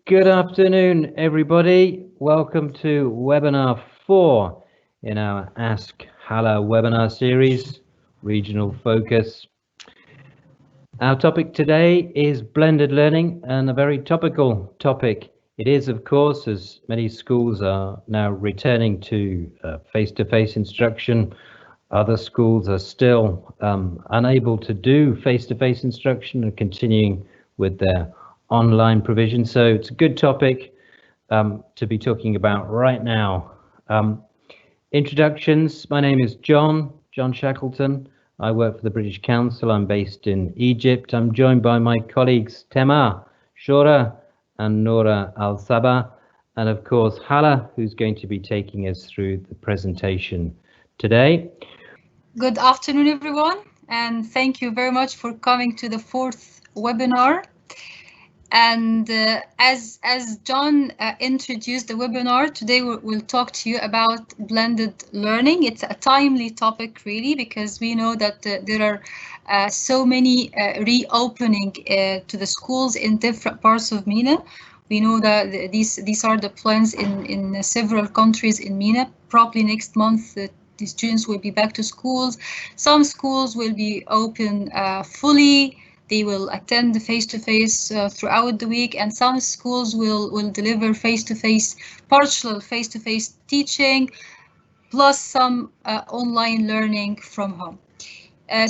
Good afternoon, everybody. Welcome to webinar 4 in our Ask Hala webinar series, Regional Focus. Our topic today is blended learning, and a very topical topic. It is, of course, as many schools are now returning to face-to-face instruction. Other schools are still unable to do face-to-face instruction and continuing with their online provision. So it's a good topic to be talking about right now. Introductions. My name is John Shackleton. I work for the British Council. I'm based in Egypt. I'm joined by my colleagues Tema, Shora and Nora Al-Sabah, and of course Hala, who's going to be taking us through the presentation today. Good afternoon, everyone, and thank you very much for coming to the 4th webinar. And as John introduced the webinar, today we'll talk to you about blended learning. It's a timely topic, really, because we know that there are so many reopening to the schools in different parts of MENA. We know that these are the plans in several countries in MENA. Probably next month, the students will be back to schools. Some schools will be open fully. They will attend face-to-face throughout the week, and some schools will deliver face-to-face, partial face-to-face teaching, plus some online learning from home.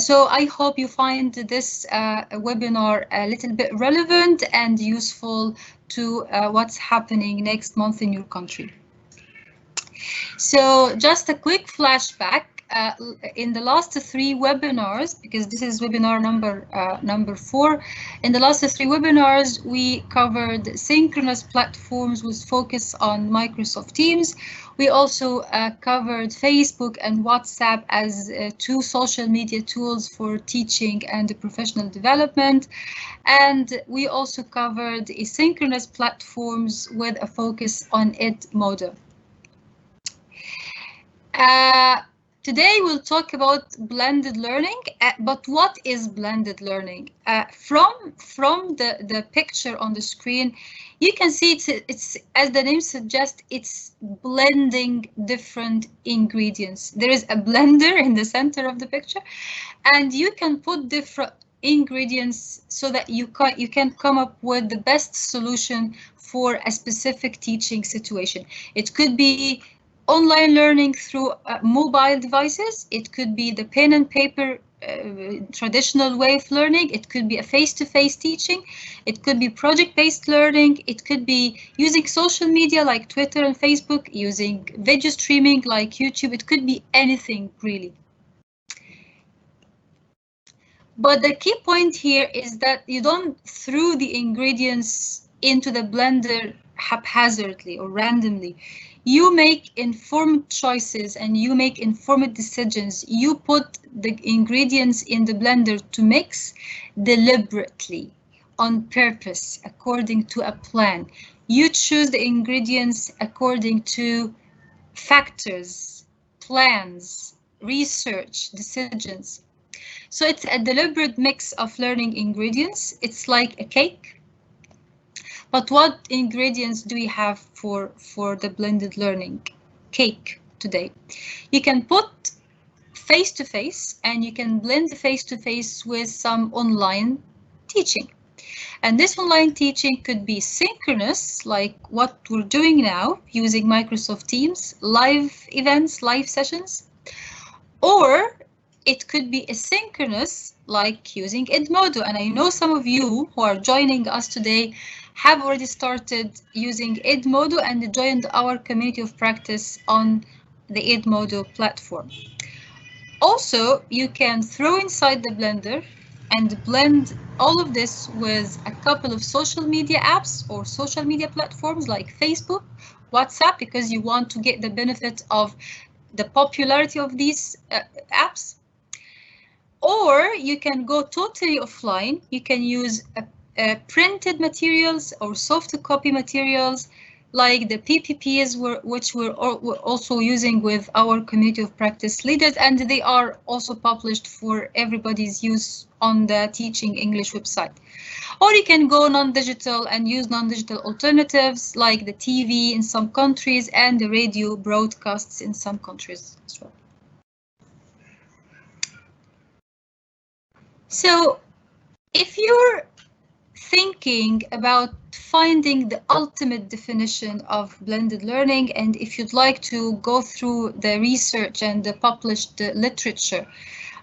So I hope you find this webinar a little bit relevant and useful to what's happening next month in your country. So just a quick flashback. In the last 3 webinars, because this is webinar number 4, in the last 3 webinars we covered synchronous platforms with focus on Microsoft Teams. We also covered Facebook and WhatsApp as 2 social media tools for teaching and professional development, and we also covered asynchronous platforms with a focus on Edmodo. Today we'll talk about blended learning, but what is blended learning? From the picture on the screen, you can see it's as the name suggests, it's blending different ingredients. There is a blender in the center of the picture, and you can put different ingredients so that you can come up with the best solution for a specific teaching situation. It could be online learning through mobile devices. It could be the pen and paper traditional way of learning. It could be a face-to-face teaching. It could be project-based learning. It could be using social media like Twitter and Facebook, using video streaming like YouTube. It could be anything, really. But the key point here is that you don't throw the ingredients into the blender haphazardly or randomly. You make informed choices and you make informed decisions. You put the ingredients in the blender to mix deliberately, on purpose, according to a plan. You choose the ingredients according to factors, plans, research, decisions. So it's a deliberate mix of learning ingredients. It's like a cake. But what ingredients do we have for the blended learning cake today? You can put face-to-face, and you can blend the face-to-face with some online teaching. And this online teaching could be synchronous, like what we're doing now, using Microsoft Teams, live events, live sessions. Or it could be asynchronous, like using Edmodo. And I know some of you who are joining us today have already started using Edmodo and joined our community of practice on the Edmodo platform. Also, you can throw inside the blender and blend all of this with a couple of social media apps or social media platforms like Facebook, WhatsApp, because you want to get the benefit of the popularity of these apps. Or you can go totally offline. You can use printed materials or soft copy materials like the PPPs, which we're also using with our community of practice leaders, and they are also published for everybody's use on the Teaching English website. Or you can go non-digital and use non-digital alternatives like the TV in some countries and the radio broadcasts in some countries as well. So if you're thinking about finding the ultimate definition of blended learning, and if you'd like to go through the research and the published literature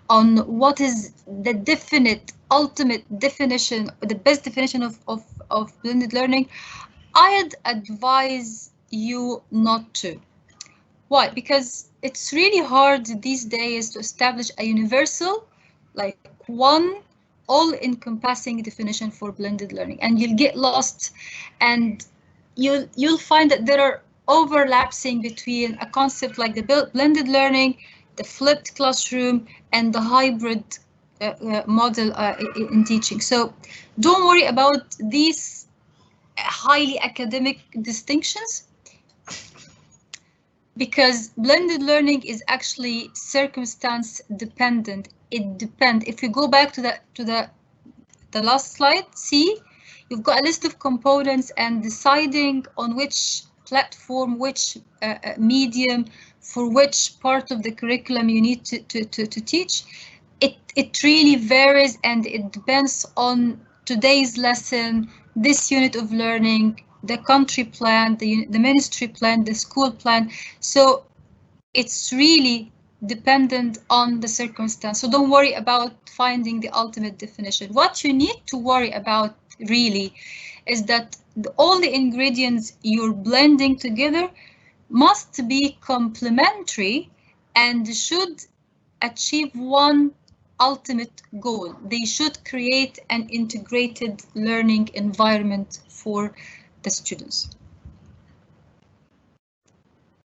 on what is the definite ultimate definition, the best definition of blended learning, I'd advise you not to. Why? Because it's really hard these days to establish a universal, like one all-encompassing definition for blended learning, and you'll get lost, and you'll find that there are overlapping between a concept like the blended learning, the flipped classroom, and the hybrid model in teaching. So don't worry about these highly academic distinctions, because blended learning is actually circumstance dependent. It depends. If you go back to the last slide, see, you've got a list of components, and deciding on which platform, which medium, for which part of the curriculum you need to teach, it really varies, and it depends on today's lesson, this unit of learning, the country plan, the ministry plan, the school plan. So it's really dependent on the circumstance. So don't worry about finding the ultimate definition. What you need to worry about really is that all the ingredients you're blending together must be complementary and should achieve one ultimate goal. They should create an integrated learning environment for the students.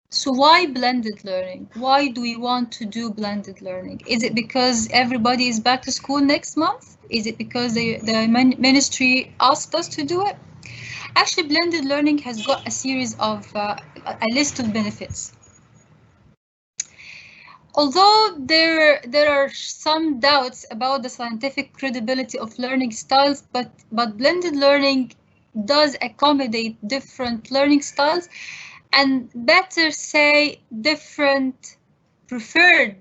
So why blended learning? Why do we want to do blended learning? Is it because everybody is back to school next month? Is it because the ministry asked us to do it? Actually, blended learning has got a series of, a list of benefits. Although there are some doubts about the scientific credibility of learning styles, but blended learning does accommodate different learning styles, and better say different preferred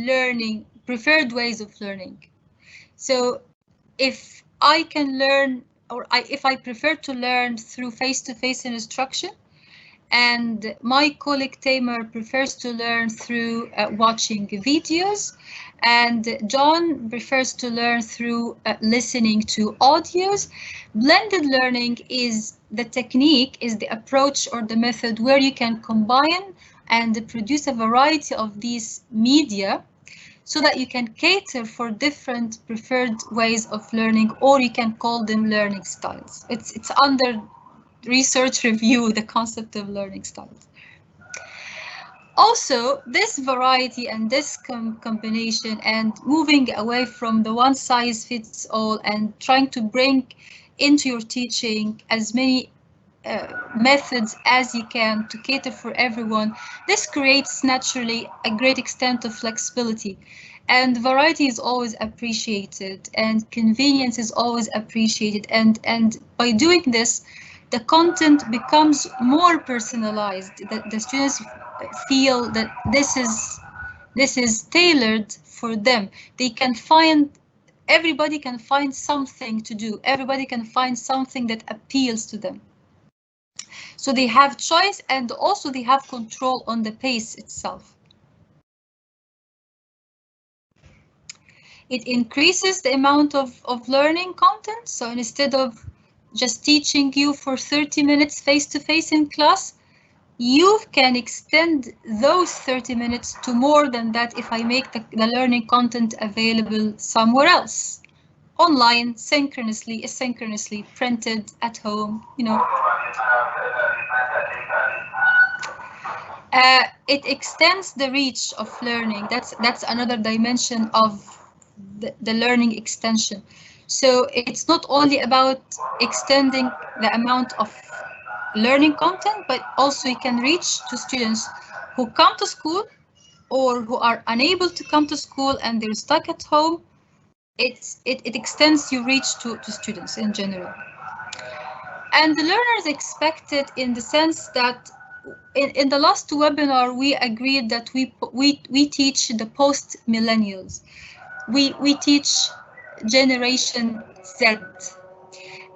ways of learning. So if I can learn, or if I prefer to learn through face-to-face instruction, and my colleague Tamer prefers to learn through watching videos, and John prefers to learn through listening to audios. Blended learning is the technique, is the approach or the method where you can combine and produce a variety of these media so that you can cater for different preferred ways of learning, or you can call them learning styles. It's under research review, the concept of learning styles. Also, this variety and this combination, and moving away from the one size fits all and trying to bring into your teaching as many methods as you can to cater for everyone, this creates naturally a great extent of flexibility, and variety is always appreciated and convenience is always appreciated, and by doing this, the content becomes more personalized, that the students feel that this is tailored for them. They can find, everybody can find something to do, everybody can find something that appeals to them. So they have choice, and also they have control on the pace itself. It increases the amount of learning content. So instead of just teaching you for 30 minutes face-to-face in class, you can extend those 30 minutes to more than that if I make the learning content available somewhere else. Online, synchronously, asynchronously, printed at home, you know. It extends the reach of learning. That's another dimension of the learning extension. So it's not only about extending the amount of learning content, but also you can reach to students who come to school or who are unable to come to school and they're stuck at home. It extends your reach to students in general. And the learners expect it in the sense that in the last webinar, we agreed that we teach the post-millennials. We teach Generation Z.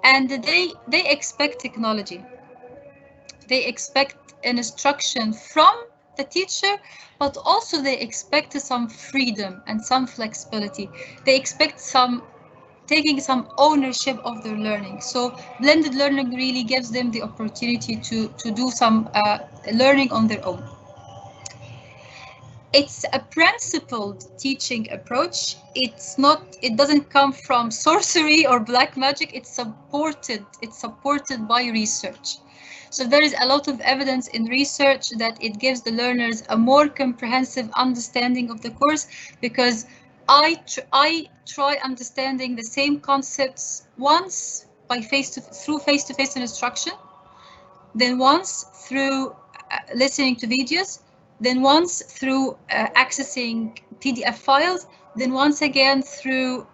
And they expect technology. They expect an instruction from the teacher, but also they expect some freedom and some flexibility. They expect some taking some ownership of their learning. So blended learning really gives them the opportunity to do some learning on their own. It's a principled teaching approach. It doesn't come from sorcery or black magic. It's supported by research. So there is a lot of evidence in research that it gives the learners a more comprehensive understanding of the course, because I try understanding the same concepts once through face-to-face instruction, then once through listening to videos, then once through accessing PDF files, then once again through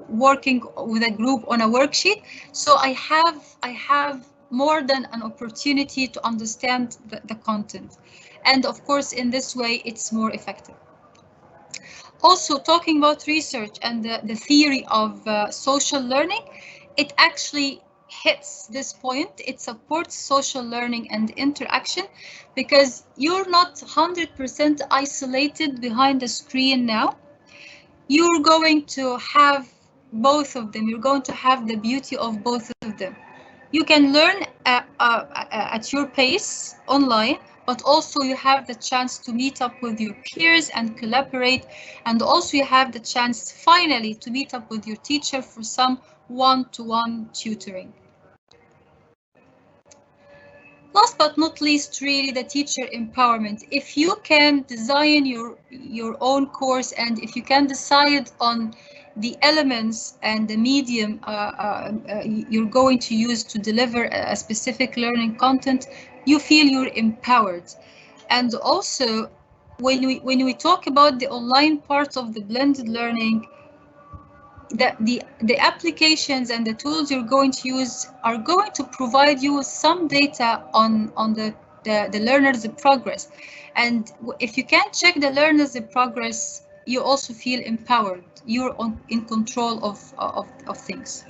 working with a group on a worksheet. So I have more than an opportunity to understand the content. And of course, in this way, it's more effective. Also, talking about research and the theory of social learning, it actually hits this point. It supports social learning and interaction because you're not 100% isolated behind the screen now. You're going to have both of them. You're going to have the beauty of both of them. You can learn at your pace online, but also you have the chance to meet up with your peers and collaborate. And also you have the chance finally to meet up with your teacher for some one-to-one tutoring. Last but not least, really the teacher empowerment. If you can design your own course and if you can decide on the elements and the medium you're going to use to deliver a specific learning content, you feel you're empowered. And also, when we talk about the online part of the blended learning, the applications and the tools you're going to use are going to provide you some data on the learner's progress. And if you can check the learner's progress, you also feel empowered. You're in control of things.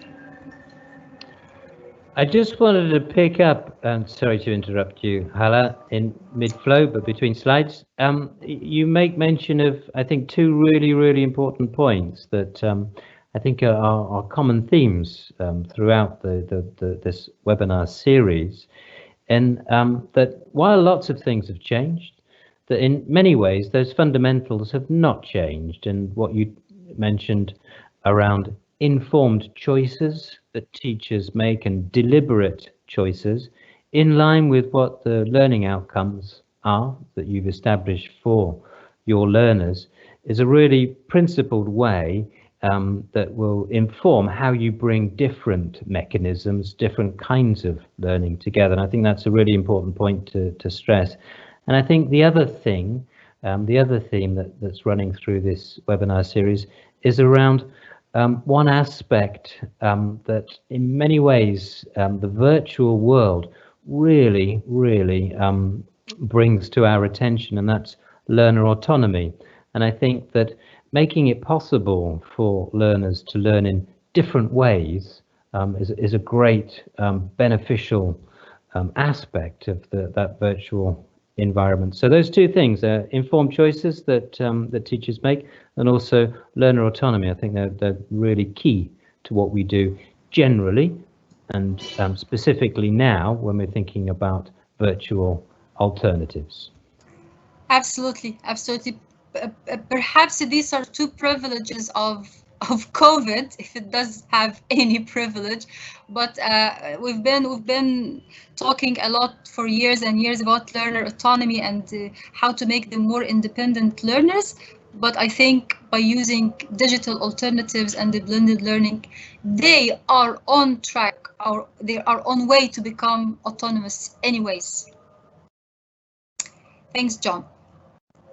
I just wanted to pick up, and sorry to interrupt you, Hala, in mid-flow, but between slides. You make mention of, I think, two really important points that I think are common themes throughout this webinar series, and that while lots of things have changed, that in many ways those fundamentals have not changed. And what you mentioned around informed choices that teachers make and deliberate choices in line with what the learning outcomes are that you've established for your learners is a really principled way that will inform how you bring different mechanisms, different kinds of learning together. And I think that's a really important point to stress. And I think the other thing, the other theme that's running through this webinar series is around one aspect that in many ways the virtual world really brings to our attention, and that's learner autonomy. And I think that making it possible for learners to learn in different ways is a great beneficial aspect of that virtual environment. So those two things, informed choices that that teachers make, and also learner autonomy, I think they're really key to what we do generally, and specifically now when we're thinking about virtual alternatives. Absolutely. Perhaps these are two privileges of COVID, if it does have any privilege, but we've been talking a lot for years and years about learner autonomy and how to make them more independent learners. but I think by using digital alternatives and the blended learning, they are on track, or they are on way to become autonomous anyways. Thanks, John.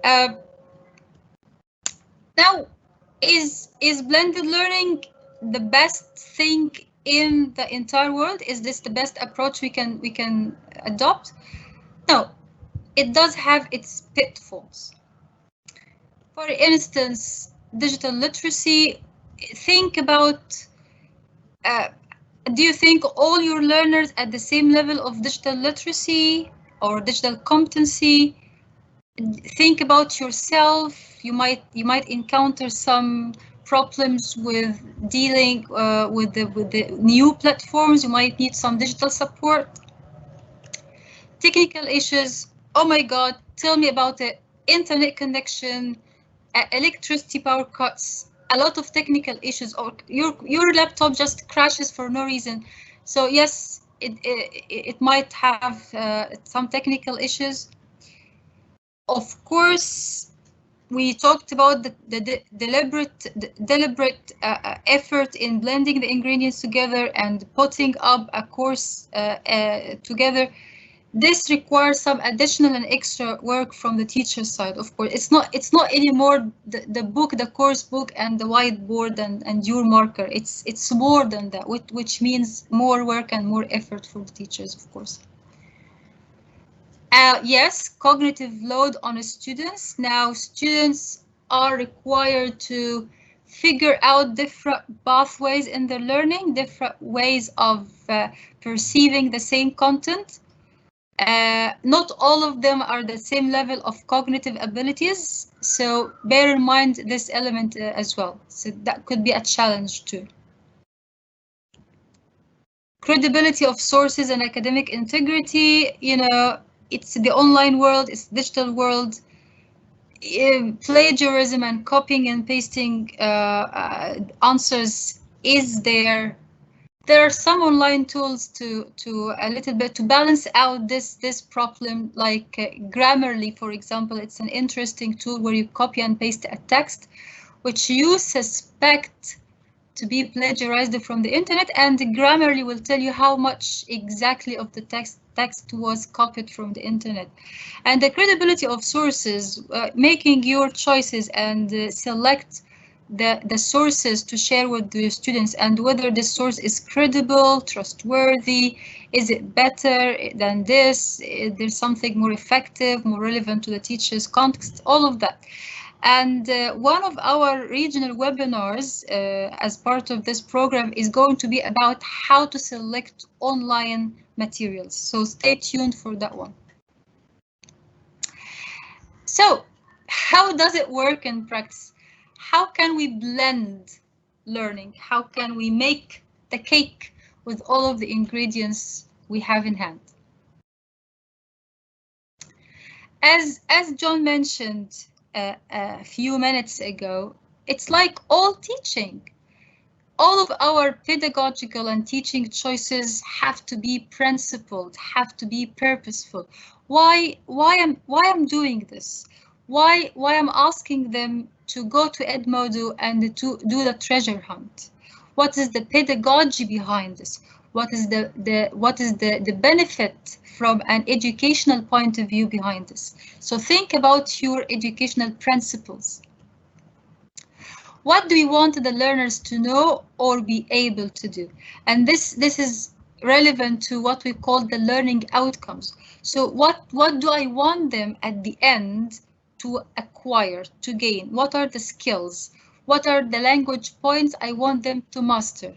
Now, is blended learning the best thing in the entire world? Is this the best approach we can adopt? No, it does have its pitfalls. For instance, digital literacy. Think about, do you think all your learners at the same level of digital literacy or digital competency? Think about yourself. You might encounter some problems with dealing with the new platforms. You might need some digital support. Technical issues. Oh my God, tell me about it. Internet connection, electricity power cuts, a lot of technical issues, or your laptop just crashes for no reason. So yes, it might have some technical issues. Of course, we talked about the deliberate effort in blending the ingredients together and putting up a course together. This requires some additional and extra work from the teacher's side. Of course, it's not anymore the book, the course book, and the whiteboard and your marker. It's more than that, which means more work and more effort for the teachers, of course. Yes, cognitive load on students. Now, students are required to figure out different pathways in their learning, different ways of perceiving the same content. Not all of them are the same level of cognitive abilities, so bear in mind this element as well. So that could be a challenge too. Credibility of sources and academic integrity. It's the online world, it's digital world. Plagiarism and copying and pasting answers is there. There are some online tools to a little bit to balance out this problem, like Grammarly, for example. It's an interesting tool where you copy and paste a text, which you suspect to be plagiarized from the internet, and Grammarly will tell you how much exactly of the text was copied from the internet. And the credibility of sources, making your choices and select the sources to share with the students, and whether this source is credible, trustworthy, is it better than this, is there something more effective, more relevant to the teacher's context, all of that. And one of our regional webinars as part of this program is going to be about how to select online materials. So stay tuned for that one. So how does it work in practice? How can we blend learning? How can we make the cake with all of the ingredients we have in hand? As John mentioned a few minutes ago, it's like all teaching. All of our pedagogical and teaching choices have to be principled, have to be purposeful. Why I'm doing this? Why I'm asking them to go to Edmodo and to do the treasure hunt? What is the pedagogy behind this? What is the benefit from an educational point of view behind this? So think about your educational principles. What do we want the learners to know or be able to do? And this is relevant to what we call the learning outcomes. So what do I want them at the end to acquire, to gain? What are the skills? What are the language points I want them to master?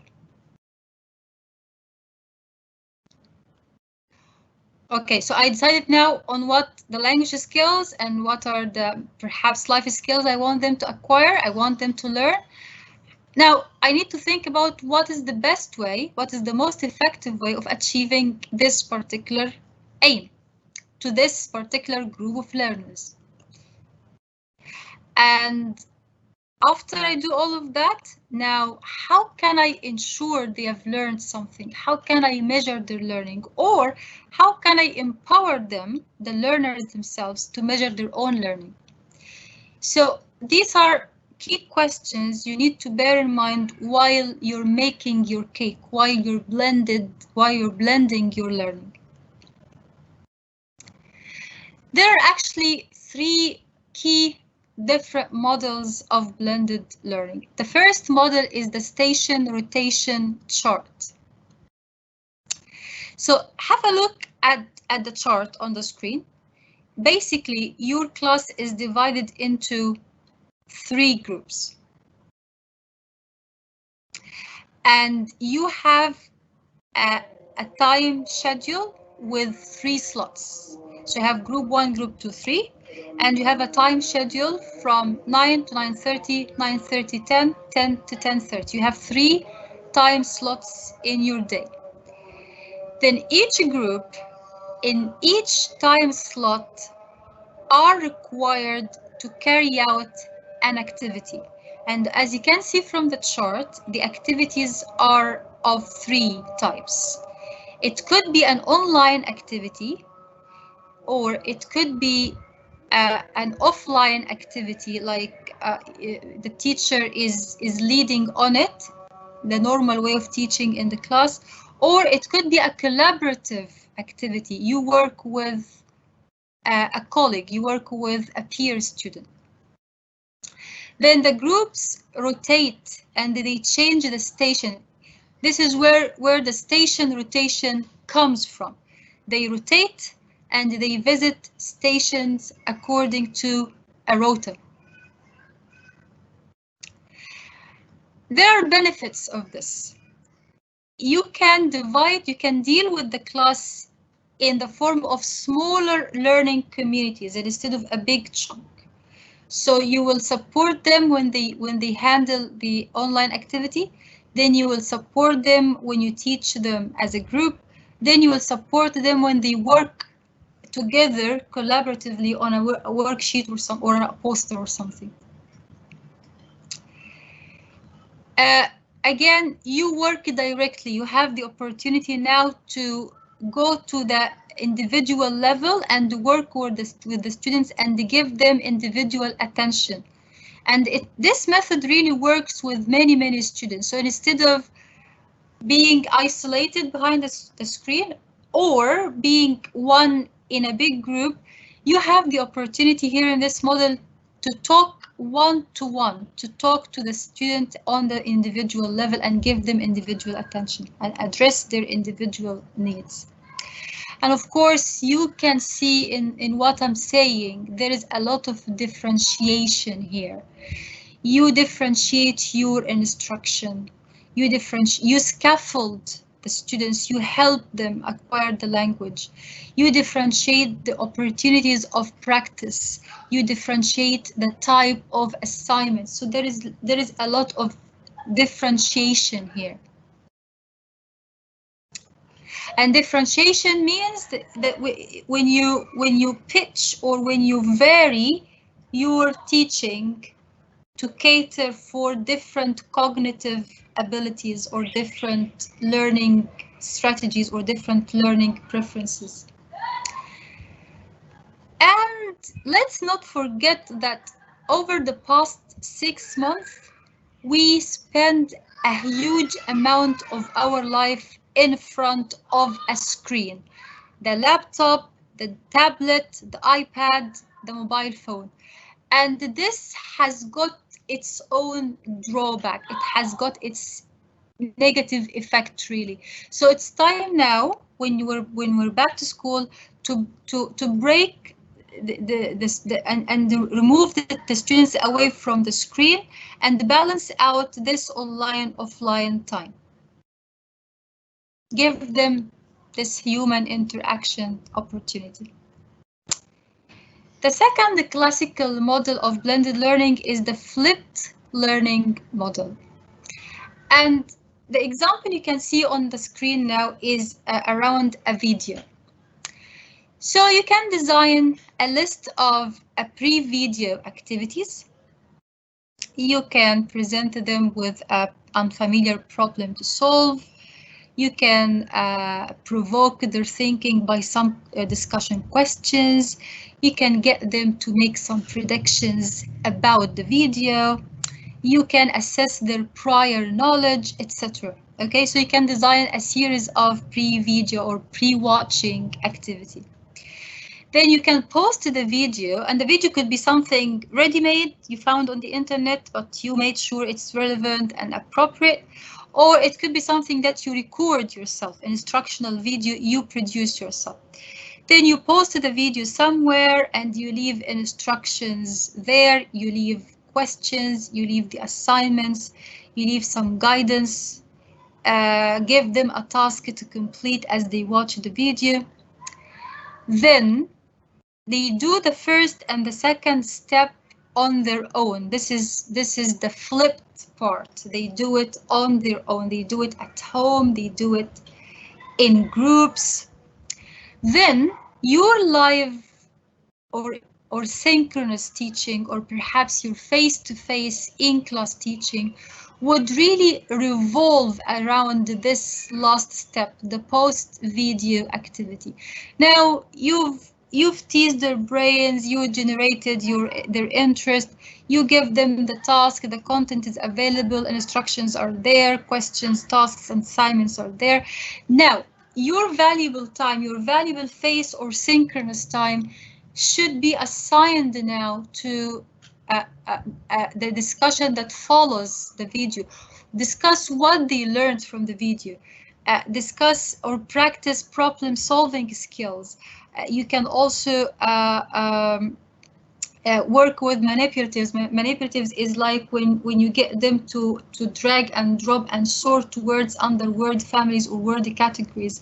Okay, so I decided now on what the language skills and what are the perhaps life skills I want them to acquire, I want them to learn. Now, I need to think about what is the best way, what is the most effective way of achieving this particular aim to this particular group of learners. And after I do all of that, now, how can I ensure they have learned something? How can I measure their learning? Or how can I empower them, the learners themselves, to measure their own learning? So these are key questions you need to bear in mind while you're making your cake, while you're blending your learning. There are actually three key different models of blended learning. The first model is the station rotation chart. So have a look at the chart on the screen. Basically, your class is divided into 3 groups. And you have a time schedule with 3 slots. So you have group 1, group 2, 3, and you have a time schedule from 9 to 9:30, 9:30, 10, 10 to 10:30. You have 3 time slots in your day. Then each group in each time slot are required to carry out an activity. And as you can see from the chart, the activities are of 3 types. It could be an online activity, or it could be an offline activity, like the teacher is leading on it, the normal way of teaching in the class, or it could be a collaborative activity. You work with a colleague, you work with a peer student. Then the groups rotate and they change the station. This is where the station rotation comes from. They rotate and they visit stations according to a rota. There are benefits of this. You can deal with the class in the form of smaller learning communities instead of a big chunk. So you will support them when they handle the online activity. Then you will support them when you teach them as a group. Then you will support them when they work together collaboratively on a worksheet or a poster or something. Again, you work directly. You have the opportunity now to go to the individual level and work with the students and give them individual attention. And this method really works with many students. So instead of being isolated behind the screen or being one in a big group, you have the opportunity here in this model to talk one-to-one, to talk to the student on the individual level and give them individual attention and address their individual needs. And of course, you can see in what I'm saying, there is a lot of differentiation here. You differentiate your instruction. You scaffold the students, you help them acquire the language. You differentiate the opportunities of practice. You differentiate the type of assignments. So there is a lot of differentiation here. And differentiation means that when you pitch or when you vary your teaching to cater for different cognitive abilities or different learning strategies or different learning preferences. And let's not forget that over the past 6 months, we spend a huge amount of our life in front of a screen. The laptop, the tablet, the iPad, the mobile phone. And this has got its own drawback. It has got its negative effect, really. So it's time now, when we're back to school, to break and remove the students away from the screen and balance out this online-offline time. Give them this human interaction opportunity. The second classical model of blended learning is the flipped learning model. And the example you can see on the screen now is around a video. So you can design a list of pre-video activities. You can present them with an unfamiliar problem to solve. You can provoke their thinking by some discussion questions. You can get them to make some predictions about the video. You can assess their prior knowledge, etc. Okay, so you can design a series of pre-video or pre-watching activity. Then you can post the video, and the video could be something ready-made you found on the internet, but you made sure it's relevant and appropriate, or it could be something that you record yourself, an instructional video you produce yourself. Then you post the video somewhere and you leave instructions there, you leave questions, you leave the assignments, you leave some guidance, give them a task to complete as they watch the video. Then they do the first and the second step on their own. This is the flipped part. They do it on their own. They do it at home. They do it in groups. Then your live or synchronous teaching, or perhaps your face-to-face in-class teaching, would really revolve around this last step, the post-video activity. Now, you've teased their brains, you generated their interest, you give them the task, the content is available, instructions are there, questions, tasks, and assignments are there. Now, your valuable time, your valuable face or synchronous time should be assigned now to the discussion that follows the video. Discuss what they learned from the video. Discuss or practice problem-solving skills. You can also work with manipulatives. Manipulatives is like when you get them to drag and drop and sort words under word families or word categories.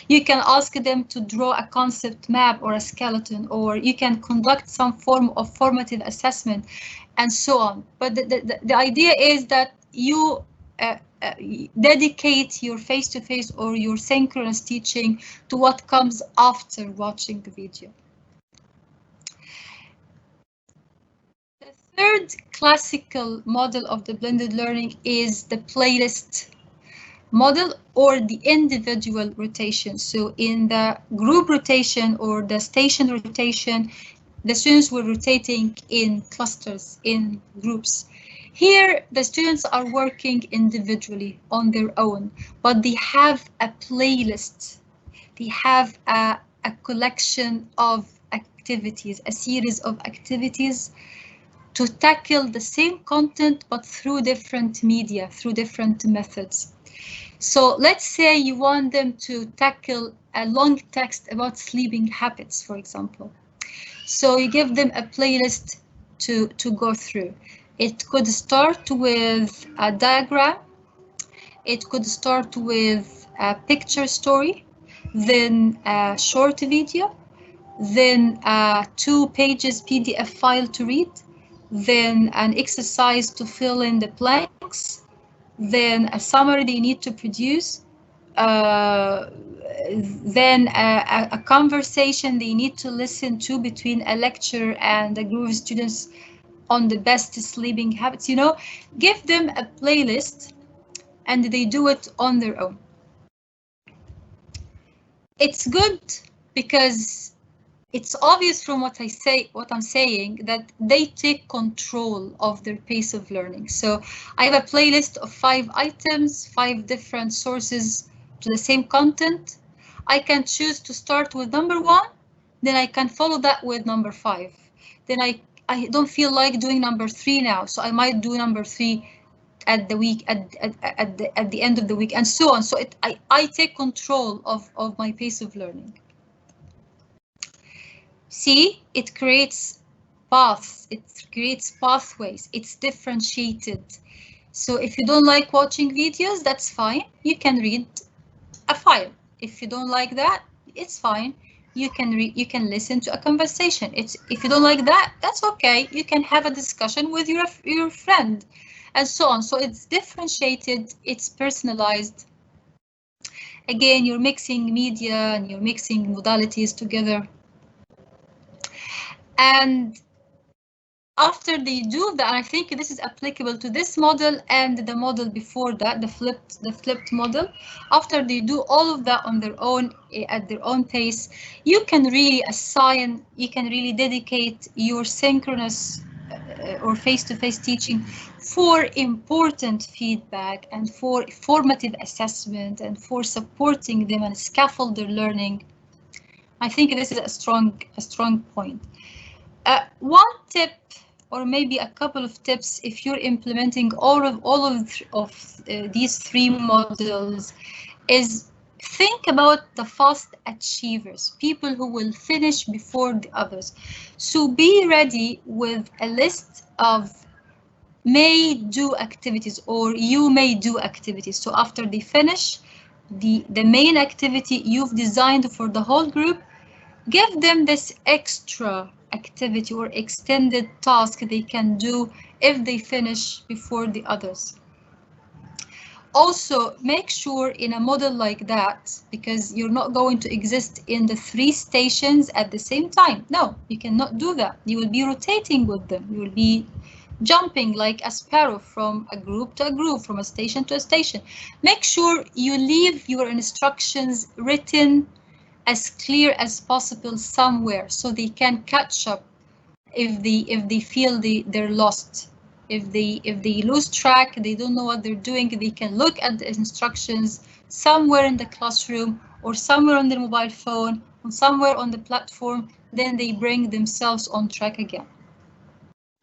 You can ask them to draw a concept map or a skeleton, or you can conduct some form of formative assessment, and so on. But the idea is that you dedicate your face-to-face or your synchronous teaching to what comes after watching the video. Third classical model of the blended learning is the playlist model or the individual rotation. So in the group rotation or the station rotation, the students were rotating in clusters, in groups. Here, the students are working individually on their own, but they have a playlist. They have a collection of activities, a series of activities to tackle the same content, but through different media, through different methods. So let's say you want them to tackle a long text about sleeping habits, for example. So you give them a playlist to go through. It could start with a diagram. It could start with a picture story, then a short video, then 2 pages PDF file to read, then an exercise to fill in the blanks, then a summary they need to produce, then a conversation they need to listen to between a lecturer and a group of students on the best sleeping habits. You know, give them a playlist and they do it on their own. It's good because it's obvious from what I'm saying, that they take control of their pace of learning. So I have a playlist of 5 items, 5 different sources to the same content. I can choose to start with number 1, then I can follow that with number 5. Then I don't feel like doing number 3 now, so I might do number 3 at the week, at the end of the week, and so on. So I take control of my pace of learning. See, it creates paths, it creates pathways, it's differentiated. So if you don't like watching videos, that's fine. You can read a file. If you don't like that, it's fine. You can listen to a conversation. If you don't like that, that's okay. You can have a discussion with your friend, and so on. So it's differentiated, it's personalized. Again, you're mixing media and you're mixing modalities together. And After they do that, I think this is applicable to this model and the model before that, the flipped model. After they do all of that on their own, at their own pace, you can really assign, you can really dedicate your synchronous or face-to-face teaching for important feedback and for formative assessment and for supporting them and scaffold their learning. I think this is a strong point. One tip, or maybe a couple of tips, if you're implementing all of these three models, is think about the fast achievers, people who will finish before the others. So be ready with a list of may do activities or you may do activities. So after they finish the main activity you've designed for the whole group, give them this extra activity or extended task they can do if they finish before the others. Also, make sure in a model like that, because you're not going to exist in the three stations at the same time. No, you cannot do that. You will be rotating with them. You will be jumping like a sparrow from a group to a group, from a station to a station. Make sure you leave your instructions written as clear as possible somewhere so they can catch up if they feel they're lost. If they lose track, they don't know what they're doing, they can look at the instructions somewhere in the classroom or somewhere on their mobile phone or somewhere on the platform, then they bring themselves on track again.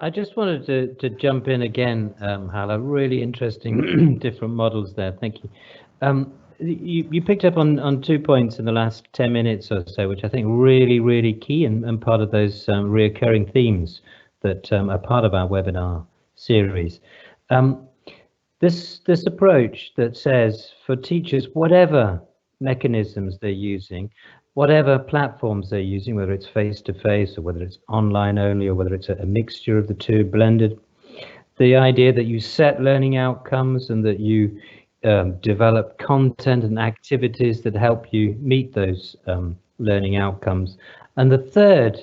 I just wanted to jump in again, Hala. Really interesting different models there. Thank you. You picked up on 2 points in the last 10 minutes or so, which I think really key and part of those reoccurring themes that are part of our webinar series. This approach that says for teachers, whatever mechanisms they're using, whatever platforms they're using, whether it's face-to-face or whether it's online only or whether it's a mixture of the two blended, the idea that you set learning outcomes and that you develop content and activities that help you meet those learning outcomes. And the third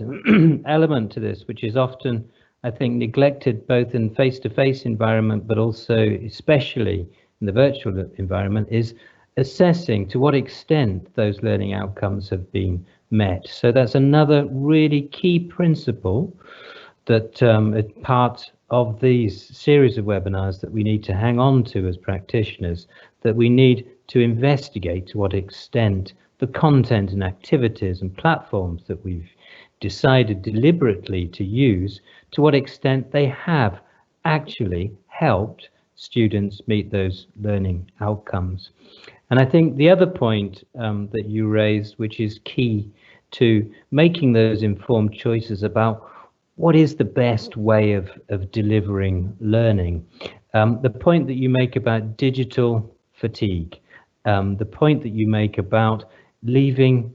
element to this, which is often, I think, neglected both in face-to-face environment, but also especially in the virtual environment, is assessing to what extent those learning outcomes have been met. So that's another really key principle that is part of these series of webinars that we need to hang on to as practitioners, that we need to investigate to what extent the content and activities and platforms that we've decided deliberately to use, to what extent they have actually helped students meet those learning outcomes. And I think the other point that you raised, which is key to making those informed choices about what is the best way of delivering learning. The point that you make about digital fatigue, the point that you make about leaving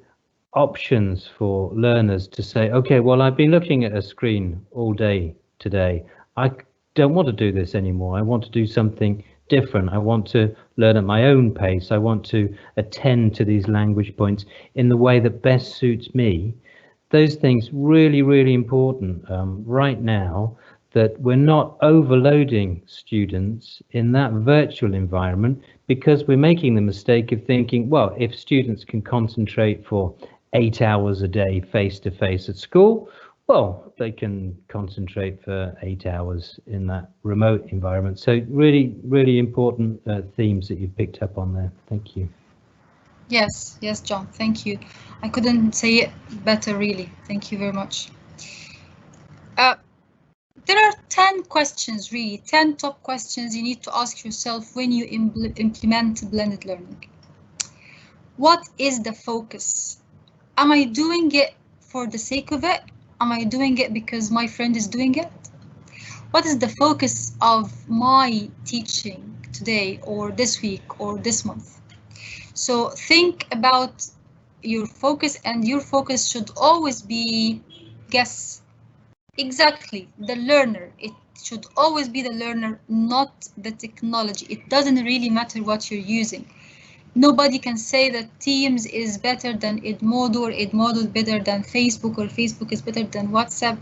options for learners to say, okay, well, I've been looking at a screen all day today. I don't want to do this anymore. I want to do something different. I want to learn at my own pace. I want to attend to these language points in the way that best suits me. Those things really important right now, that we're not overloading students in that virtual environment, because we're making the mistake of thinking, well, if students can concentrate for 8 hours a day face-to-face at school, well, they can concentrate for 8 hours in that remote environment. So really important themes that you've picked up on there. Thank you. Yes, John, thank you. I couldn't say it better, really. Thank you very much. There are 10 questions, really, 10 top questions you need to ask yourself when you implement blended learning. What is the focus? Am I doing it for the sake of it? Am I doing it because my friend is doing it? What is the focus of my teaching today or this week or this month? So think about your focus, and your focus should always be, guess, exactly, the learner. It should always be the learner, not the technology. It doesn't really matter what you're using. Nobody can say that Teams is better than Edmodo or Edmodo is better than Facebook or Facebook is better than WhatsApp.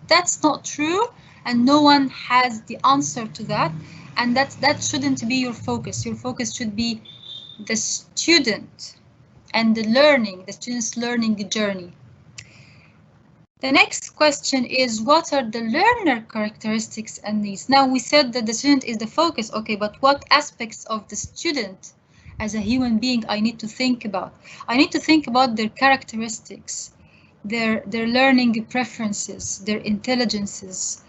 That's not true, and no one has the answer to that, and that shouldn't be your focus. Your focus should be the student and the student's learning journey. The next question is, what are the learner characteristics and needs? Now, we said that the student is the focus, okay, but what aspects of the student as a human being I need to think about? I need to think about their characteristics, their learning preferences, their intelligences,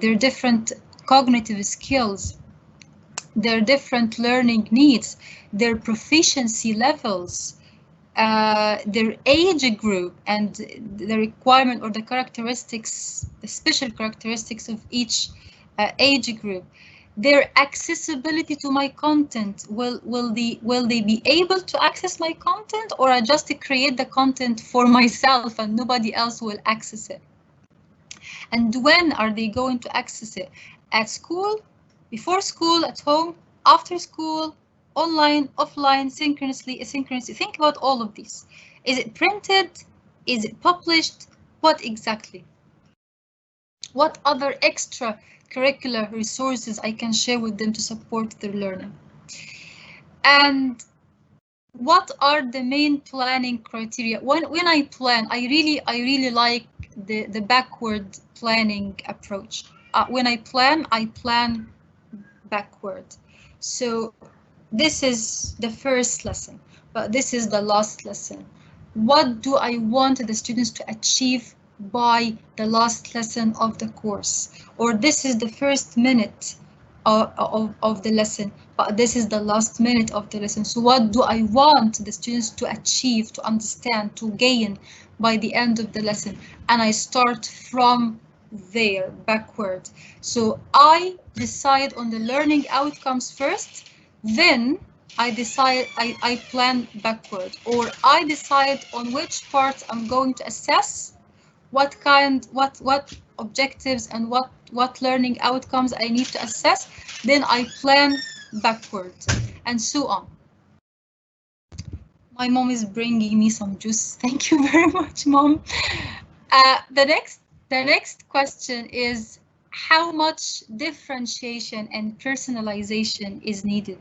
their different cognitive skills, their different learning needs, their proficiency levels, their age group, and the requirement or the characteristics, the special characteristics of each age group, their accessibility to my content. Will they be able to access my content, or I just create the content for myself and nobody else will access it? And when are they going to access it? At school, before school, at home, after school, online, offline, synchronously, asynchronously? Think about all of these. Is it printed? Is it published? What exactly? What other extra curricular resources I can share with them to support their learning? And what are the main planning criteria? When I plan, I really like the backward planning approach. When I plan backward. So this is the first lesson, but this is the last lesson. What do I want the students to achieve by the last lesson of the course? Or this is the first minute of the lesson, but this is the last minute of the lesson. So what do I want the students to achieve, to understand, to gain by the end of the lesson? And I start from there, backward. So I decide on the learning outcomes first, then I plan backward, or I decide on which parts I'm going to assess, what objectives and what learning outcomes I need to assess, then I plan backward, and so on. My mom is bringing me some juice. Thank you very much, Mom. The next question is, how much differentiation and personalization is needed?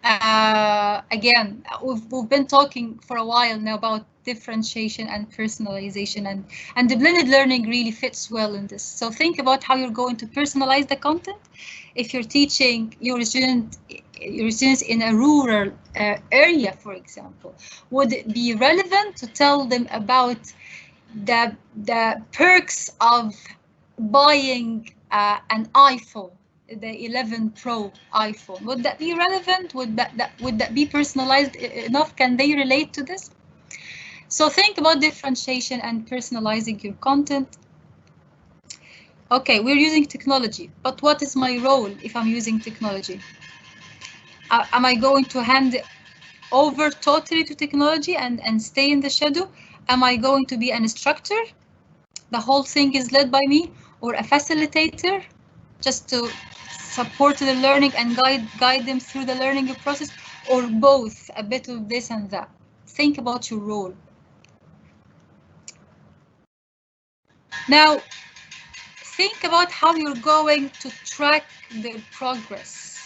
Again, we've been talking for a while now about differentiation and personalization, and the blended learning really fits well in this. So think about how you're going to personalize the content. If you're teaching your students in a rural area, for example, would it be relevant to tell them about the perks of buying an iPhone, the 11 Pro iPhone? Would that be relevant? Would that be personalized enough? Can they relate to this? So think about differentiation and personalizing your content. Okay, we're using technology, but what is my role if I'm using technology? Am I going to hand it over totally to technology and stay in the shadow? Am I going to be an instructor? The whole thing is led by me, or a facilitator, just to support the learning and guide them through the learning process, or both, a bit of this and that? Think about your role. Now, think about how you're going to track their progress.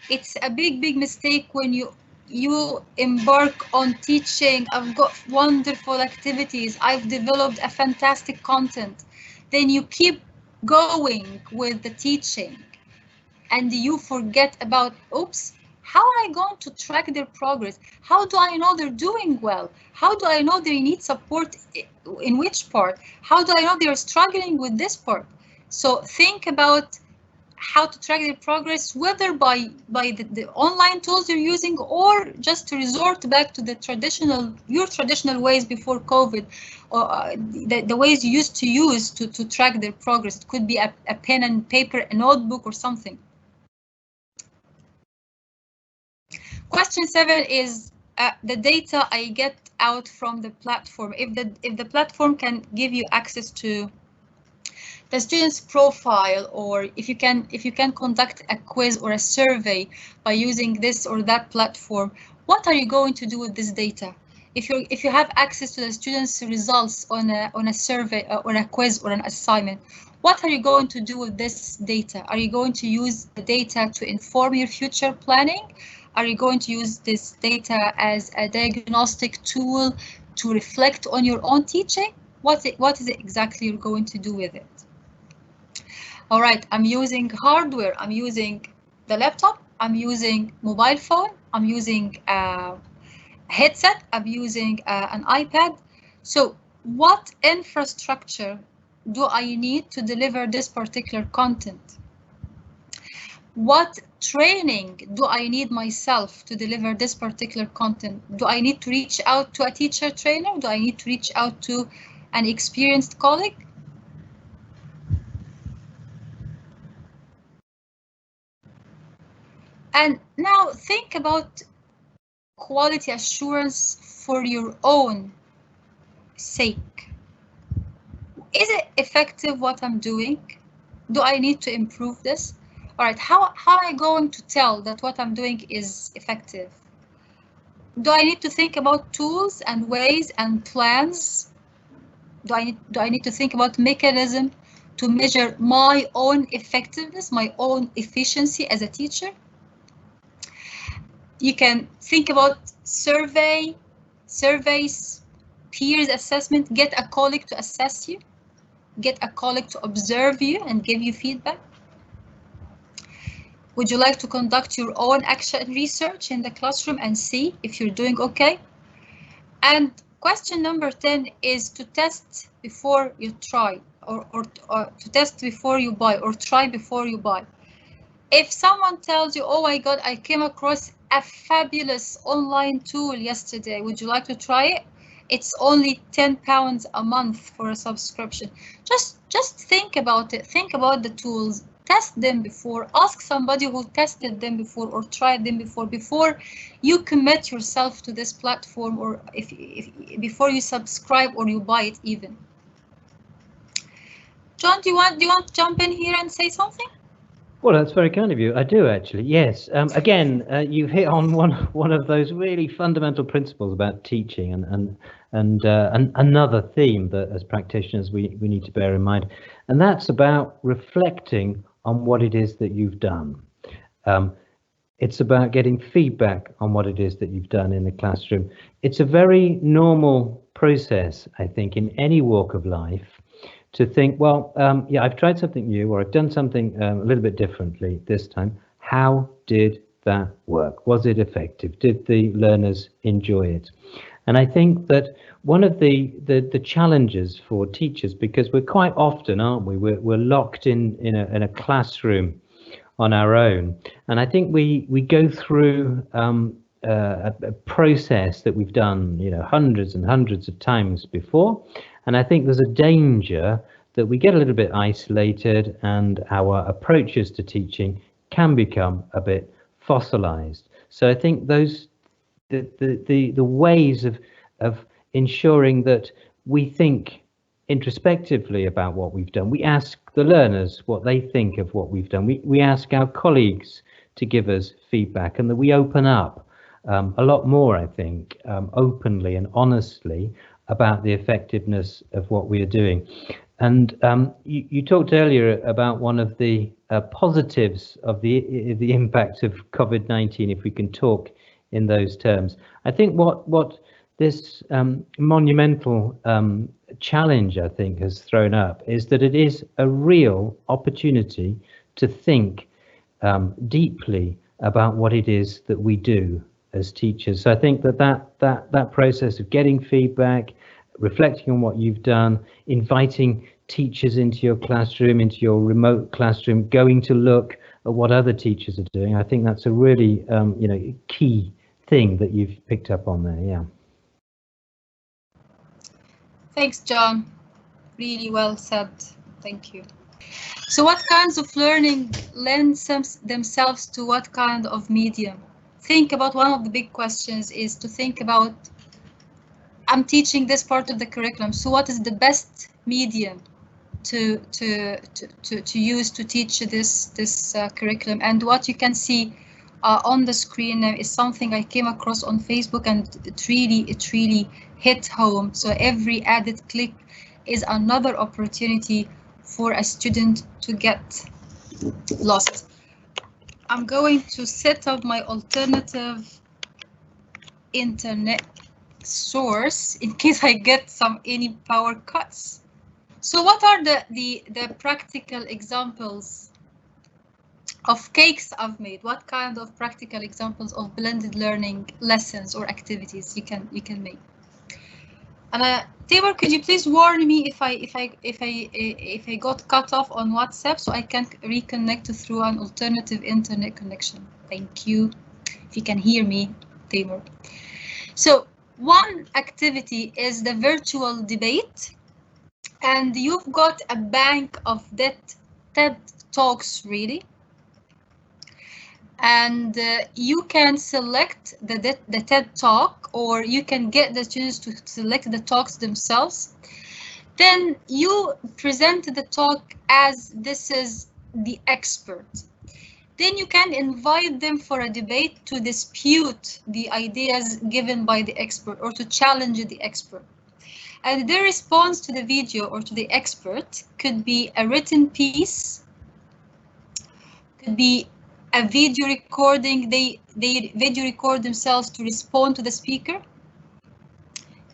It's a big mistake when you embark on teaching. I've got wonderful activities, I've developed a fantastic content. Then you keep going with the teaching and you forget about, oops, how am I going to track their progress? How do I know they're doing well? How do I know they need support in which part? How do I know they're struggling with this part? So think about how to track their progress, whether by the online tools you're using, or just to resort back to your traditional ways before COVID, or the ways you used to use to track their progress. It could be a pen and paper, a notebook, or something. Question 7 is the data I get out from the platform. If the platform can give you access to the student's profile, or if you can conduct a quiz or a survey by using this or that platform, what are you going to do with this data? if you have access to the students' results on a survey or a quiz or an assignment, what are you going to do with this data? Are you going to use the data to inform your future planning? Are you going to use this data as a diagnostic tool to reflect on your own teaching? What is it exactly you're going to do with it? All right, I'm using hardware. I'm using the laptop. I'm using mobile phone. I'm using a headset. I'm using an iPad. So what infrastructure do I need to deliver this particular content? What training do I need myself to deliver this particular content? Do I need to reach out to a teacher trainer? Do I need to reach out to an experienced colleague? And now think about quality assurance for your own sake. Is it effective what I'm doing? Do I need to improve this? All right, how am I going to tell that what I'm doing is effective? Do I need to think about tools and ways and plans? Do I need to think about mechanism to measure my own effectiveness, my own efficiency as a teacher? You can think about surveys, peers assessment, get a colleague to assess you, get a colleague to observe you and give you feedback. Would you like to conduct your own action research in the classroom and see if you're doing okay? And question number 10 is to test before you try, or to test before you buy, or try before you buy. If someone tells you, oh my God, I came across a fabulous online tool yesterday, would you like to try it? It's only £10 a month for a subscription. Just think about it. Think about the tools. Test them before. Ask somebody who tested them before or tried them before you commit yourself to this platform, or if before you subscribe or you buy it even. John, do you want to jump in here and say something? Well, that's very kind of you. I do actually. Yes. Again, you hit on one of those really fundamental principles about teaching, and another theme that as practitioners we need to bear in mind, and that's about reflecting on what it is that you've done. It's about getting feedback on what it is that you've done in the classroom. It's a very normal process, I think, in any walk of life, to think, well, yeah, I've tried something new, or I've done something a little bit differently this time. How did that work? Was it effective? Did the learners enjoy it? And I think that one of the challenges for teachers, because we're quite often, aren't we? We're locked in a classroom on our own, and I think we go through a process that we've done, hundreds and hundreds of times before. And I think there's a danger that we get a little bit isolated and our approaches to teaching can become a bit fossilized. So I think those the ways of ensuring that we think introspectively about what we've done. We ask the learners what they think of what we've done. We ask our colleagues to give us feedback, and that we open up a lot more, I think, openly and honestly about the effectiveness of what we are doing. And you talked earlier about one of the positives of the impact of COVID-19, if we can talk in those terms. I think what this monumental challenge, I think, has thrown up is that it is a real opportunity to think deeply about what it is that we do as teachers. So I think that process of getting feedback, reflecting on what you've done, inviting teachers into your classroom, into your remote classroom, going to look at what other teachers are doing, I think that's a really key thing that you've picked up on there. Yeah. Thanks, John. Really well said. Thank you. So what kinds of learning lend themselves to what kind of medium? Think about one of the big questions is to think about, I'm teaching this part of the curriculum, so what is the best medium to use to teach this curriculum? And what you can see on the screen is something I came across on Facebook, and it really hit home. So every added click is another opportunity for a student to get lost. I'm going to set up my alternative internet source in case I get any power cuts. So what are the practical examples of cakes I've made? What kind of practical examples of blended learning lessons or activities you can make? And Taylor, could you please warn me if I got cut off on WhatsApp so I can reconnect through an alternative internet connection? Thank you. If you can hear me, Taylor. So one activity is the virtual debate, and you've got a bank of TED Talks really. And you can select the TED Talk, or you can get the students to select the talks themselves. Then you present the talk as this is the expert. Then you can invite them for a debate to dispute the ideas given by the expert or to challenge the expert. And their response to the video or to the expert could be a written piece, could be a video recording. They video record themselves to respond to the speaker.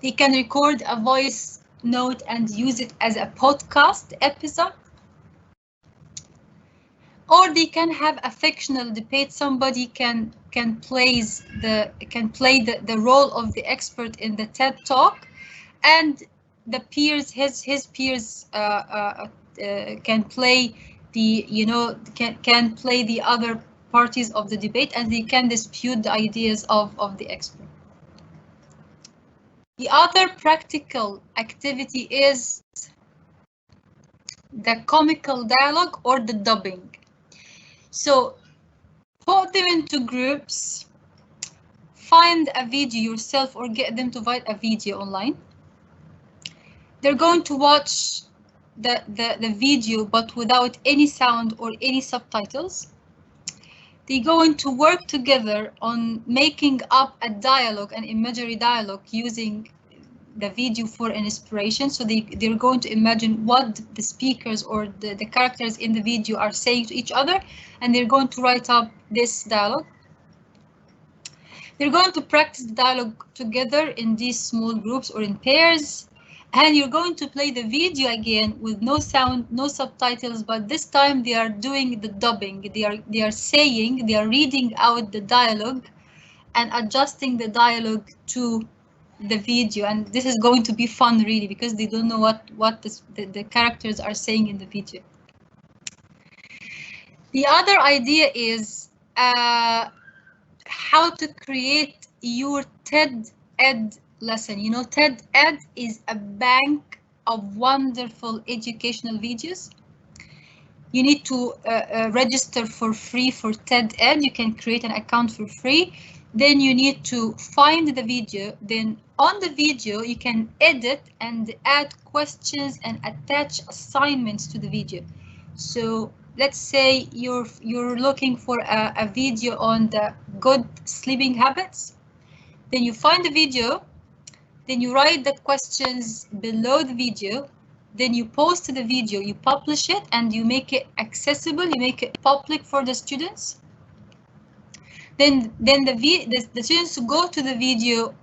They can record a voice note and use it as a podcast episode. Or they can have a fictional debate. Somebody can play the role of the expert in the TED Talk, and the peers, his peers can play can play the other parties of the debate, and they can dispute the ideas of the expert. The other practical activity is the comical dialogue or the dubbing. So put them into groups, find a video yourself or get them to find a video online. They're going to watch the video but without any sound or any subtitles. They're going to work together on making up a dialogue, an imaginary dialogue, using the video for an inspiration. So they're going to imagine what the speakers or the characters in the video are saying to each other, and they're going to write up this dialogue. They're going to practice the dialogue together in these small groups or in pairs. And you're going to play the video again with no sound, no subtitles, but this time they are doing the dubbing. They are reading out the dialogue and adjusting the dialogue to the video. And this is going to be fun really, because they don't know what the characters are saying in the video. The other idea is how to create your TED Ed lesson. You know, TED Ed is a bank of wonderful educational videos. You need to register for free for TED Ed. You can create an account for free. Then you need to find the video. Then on the video, you can edit and add questions and attach assignments to the video. So let's say you're looking for a video on the good sleeping habits. Then you find the video. Then you write the questions below the video. Then you post the video, you publish it, and you make it accessible. You make it public for the students. Then the students go to the video,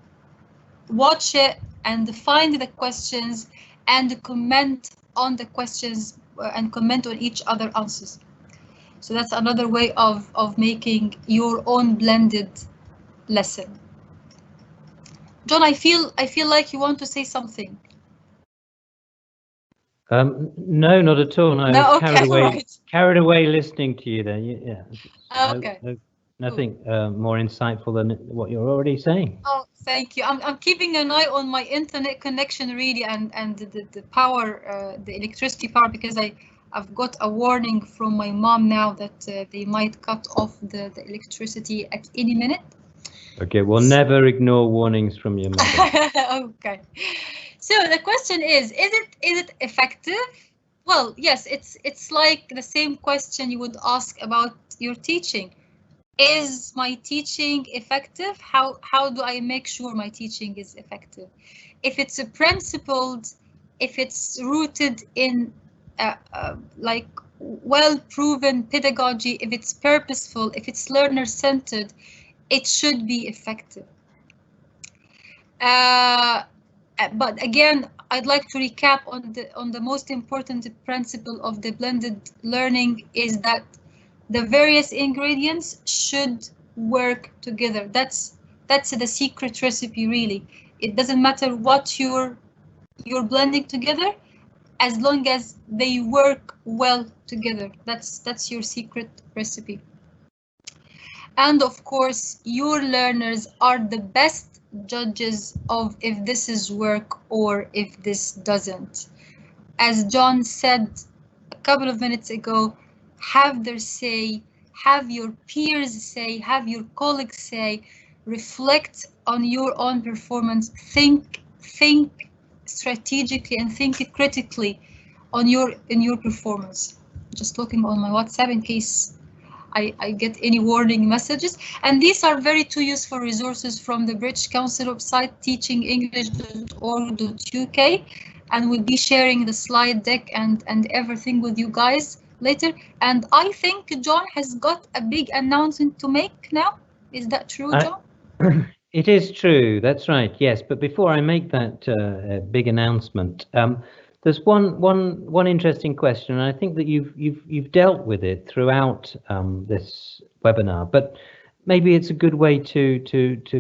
watch it, and find the questions and comment on the questions and comment on each other answers. So that's another way of making your own blended lesson. John, I feel like you want to say something. No, not at all. No, I was okay, carried away listening to you then. Yeah. Okay. Nothing more insightful than what you're already saying. Oh, thank you. I'm keeping an eye on my internet connection really, and the power, the electricity power, because I've got a warning from my mom now that they might cut off the electricity at any minute. Okay, we'll never ignore warnings from your mother. Okay. So the question is it effective? Well, yes, it's like the same question you would ask about your teaching. Is my teaching effective? How do I make sure my teaching is effective? If it's a principled, if it's rooted in like well-proven pedagogy, if it's purposeful, if it's learner-centered, it should be effective. But again, I'd like to recap on the most important principle of the blended learning is that the various ingredients should work together. That's the secret recipe, really. It doesn't matter what you're blending together, as long as they work well together. That's your secret recipe. And of course, your learners are the best judges of if this is work or if this doesn't. As John said a couple of minutes ago, have their say, have your peers say, have your colleagues say, reflect on your own performance, think strategically and think critically on your performance. Just looking on my WhatsApp in case I get any warning messages. And these are very two useful resources from the British Council website, teachingenglish.org.uk, and we'll be sharing the slide deck and everything with you guys later. And I think John has got a big announcement to make now. Is that true, John? It is true. That's right. Yes, but before I make that big announcement, there's one interesting question, and I think that you've dealt with it throughout this webinar, but maybe it's a good way to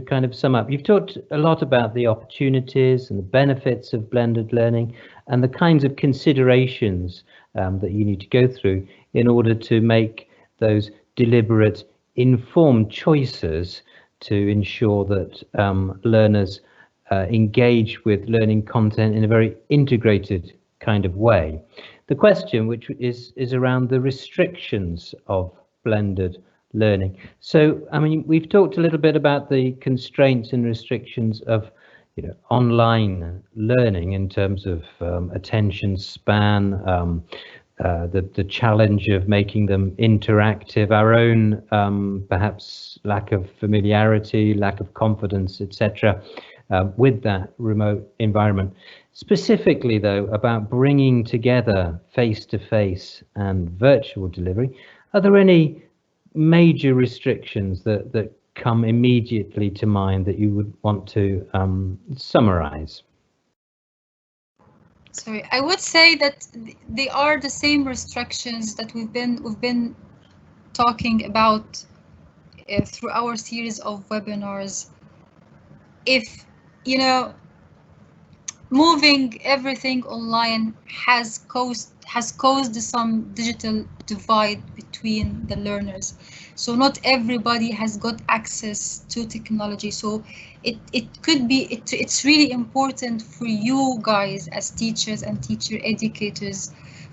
kind of sum up. You've talked a lot about the opportunities and the benefits of blended learning and the kinds of considerations that you need to go through in order to make those deliberate, informed choices to ensure that learners engage with learning content in a very integrated kind of way. The question, which is around the restrictions of blended learning. So, I mean, we've talked a little bit about the constraints and restrictions of, online learning in terms of attention span, the challenge of making them interactive, our own perhaps lack of familiarity, lack of confidence, etc. With that remote environment. Specifically, though, about bringing together face-to-face and virtual delivery, are there any major restrictions that come immediately to mind that you would want to summarize? Sorry, I would say that they are the same restrictions that we've been talking about through our series of webinars. If moving everything online has caused some digital divide between the learners. So not everybody has got access to technology. So it's really important for you guys as teachers and teacher educators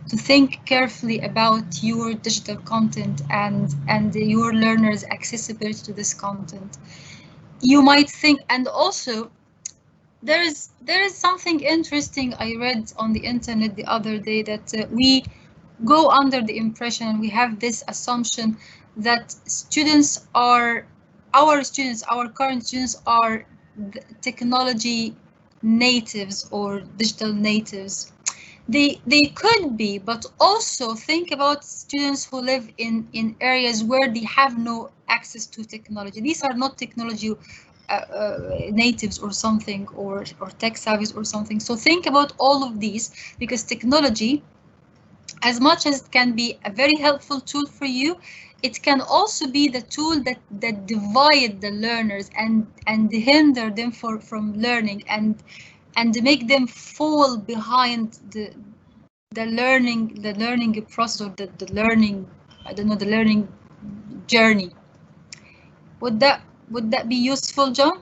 to think carefully about your digital content and your learners' accessibility to this content. You might think, and also there is something interesting I read on the internet the other day, that we go under the impression, and we have this assumption that our current students are technology natives or digital natives. They could be, but also think about students who live in areas where they have no access to technology. These are not technology natives or something, or tech savvies or something. So think about all of these, because technology, as much as it can be a very helpful tool for you, it can also be the tool that divide the learners and hinder them from learning and make them fall behind the learning process, or the learning, I don't know, the learning journey. Would that be useful, John?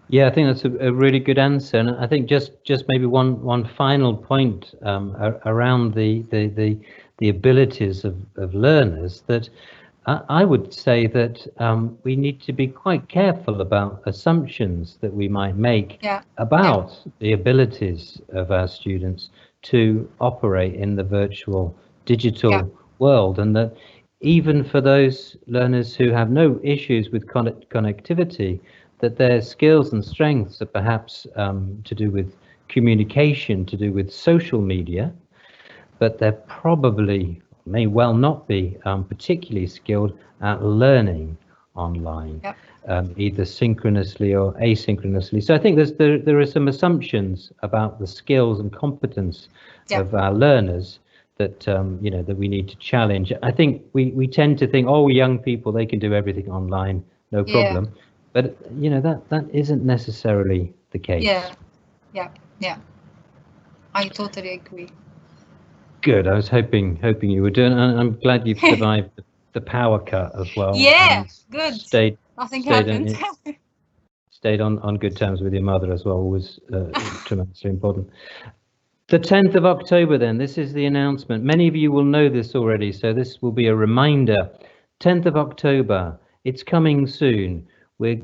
Yeah, I think that's a really good answer, and I think just maybe one final point around the abilities of learners, that I would say that we need to be quite careful about assumptions that we might make about the abilities of our students to operate in the virtual digital world, and that even for those learners who have no issues with connectivity, that their skills and strengths are perhaps to do with communication, to do with social media, but they're probably, may well not be particularly skilled at learning online, Yep. either synchronously or asynchronously. So I think there are some assumptions about the skills and competence Yep. of our learners that you know, that we need to challenge. I think we tend to think, oh, young people, they can do everything online, no problem. Yeah. But you know, that isn't necessarily the case. Yeah. Yeah. Yeah. I totally agree. Good. I was hoping you were doing. I'm glad you've survived the power cut as well. Yeah. And Good. Stayed Nothing happened. stayed on good terms with your mother as well was tremendously important. The 10th of October, then, this is the announcement. Many of you will know this already, so this will be a reminder. 10th of October, it's coming soon. We're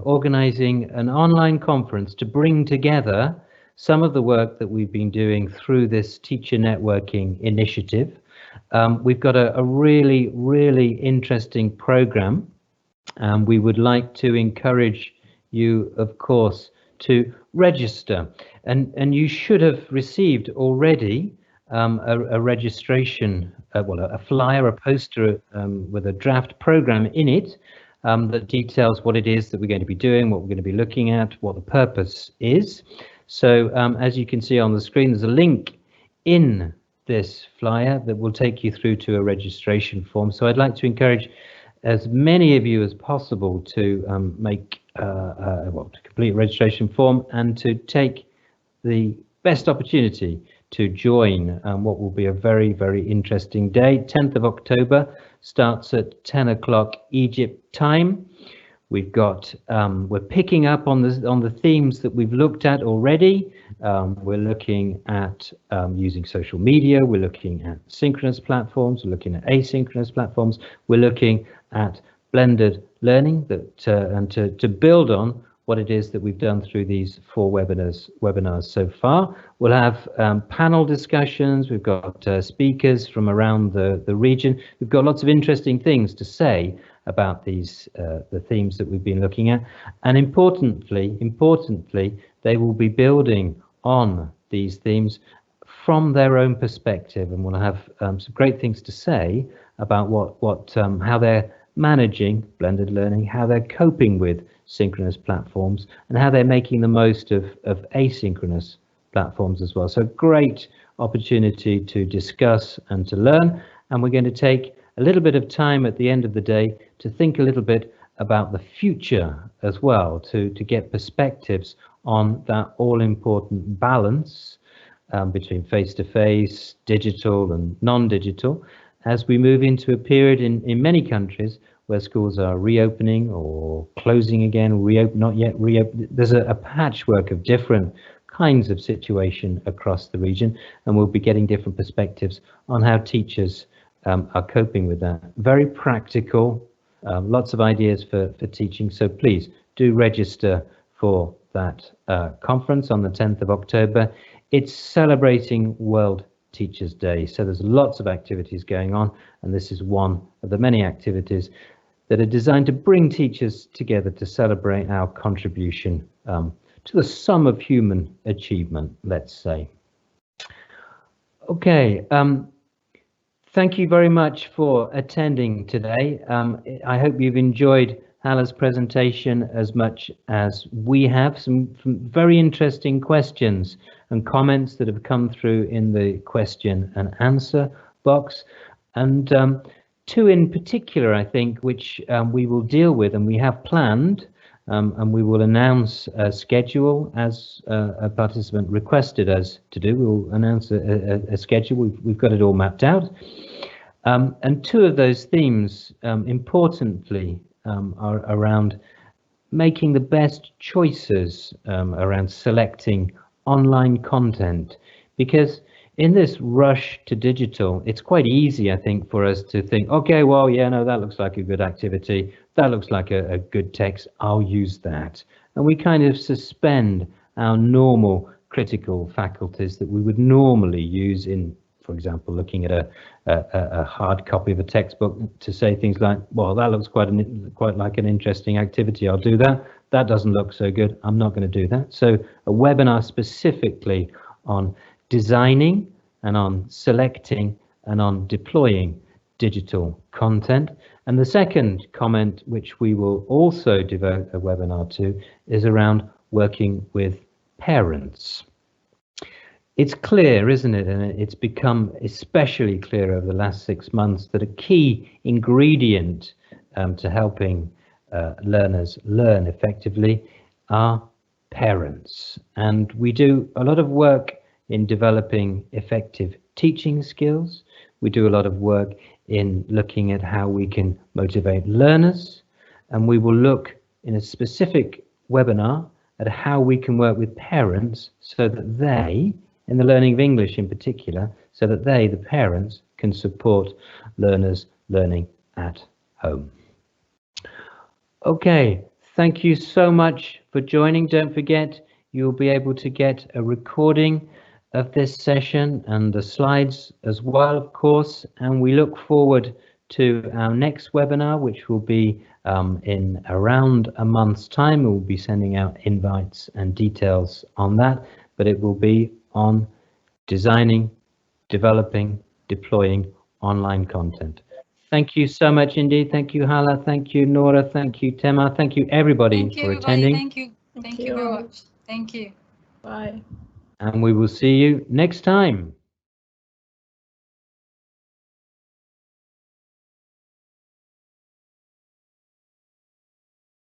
organizing an online conference to bring together some of the work that we've been doing through this teacher networking initiative. We've got a really, really interesting program. We would like to encourage you, of course, to register. And you should have received already a registration, well, a flyer, a poster with a draft program in it that details what it is that we're going to be doing, what we're going to be looking at, what the purpose is. So as you can see on the screen, there's a link in this flyer that will take you through to a registration form. So I'd like to encourage as many of you as possible to to complete a registration form and to take the best opportunity to join what will be a very, very interesting day. 10th of October starts at 10 o'clock Egypt time. We've got we're picking up on the themes that we've looked at already. We're looking at using social media. We're looking at synchronous platforms. We're looking at asynchronous platforms. We're looking at blended learning and to build on what it is that we've done through these 4 webinars so far. We'll have panel discussions. We've got speakers from around the region. We've got lots of interesting things to say about these the themes that we've been looking at, and importantly, they will be building on these themes from their own perspective, and we'll have some great things to say about how they're managing blended learning, how they're coping with synchronous platforms, and how they're making the most of asynchronous platforms as well. So great opportunity to discuss and to learn, and we're going to take a little bit of time at the end of the day to think a little bit about the future as well, to get perspectives on that all-important balance between face-to-face, digital and non-digital, as we move into a period in many countries where schools are reopening or closing again, not yet reopen. There's a patchwork of different kinds of situation across the region, and we'll be getting different perspectives on how teachers are coping with that. Very practical, lots of ideas for teaching, so please do register for that conference on the 10th of October. It's celebrating World Teachers' Day, so there's lots of activities going on, and this is one of the many activities that are designed to bring teachers together to celebrate our contribution to the sum of human achievement, let's say. Okay, thank you very much for attending today. I hope you've enjoyed Hala's presentation as much as we have. Some very interesting questions and comments that have come through in the question and answer box, and 2 in particular, I think, which we will deal with and we have planned, and we will announce a schedule as a participant requested us to do. We will announce a schedule. We've got it all mapped out. And 2 of those themes, importantly, are around making the best choices around selecting online content, because in this rush to digital, it's quite easy, I think, for us to think, okay, well, yeah, no, that looks like a good activity. That looks like a good text. I'll use that. And we kind of suspend our normal critical faculties that we would normally use in for example, looking at a hard copy of a textbook to say things like, well, that looks quite like an interesting activity, I'll do that. That doesn't look so good, I'm not going to do that. So a webinar specifically on designing and on selecting and on deploying digital content. And the second comment, which we will also devote a webinar to, is around working with parents. It's clear, isn't it, and it's become especially clear over the last 6 months, that a key ingredient to helping learners learn effectively are parents. And we do a lot of work in developing effective teaching skills. We do a lot of work in looking at how we can motivate learners, and we will look in a specific webinar at how we can work with parents so that they, in the learning of English in particular, so that they, the parents, can support learners learning at home. Okay, thank you so much for joining. Don't forget, you'll be able to get a recording of this session and the slides as well, of course, and we look forward to our next webinar, which will be in around a month's time. We'll be sending out invites and details on that, but it will be on designing, developing, deploying online content. Thank you so much indeed. Thank you, Hala. Thank you, Nora. Thank you, Tema. Thank you, everybody, for attending. Thank you. Thank you very much. Thank you. Bye. And we will see you next time.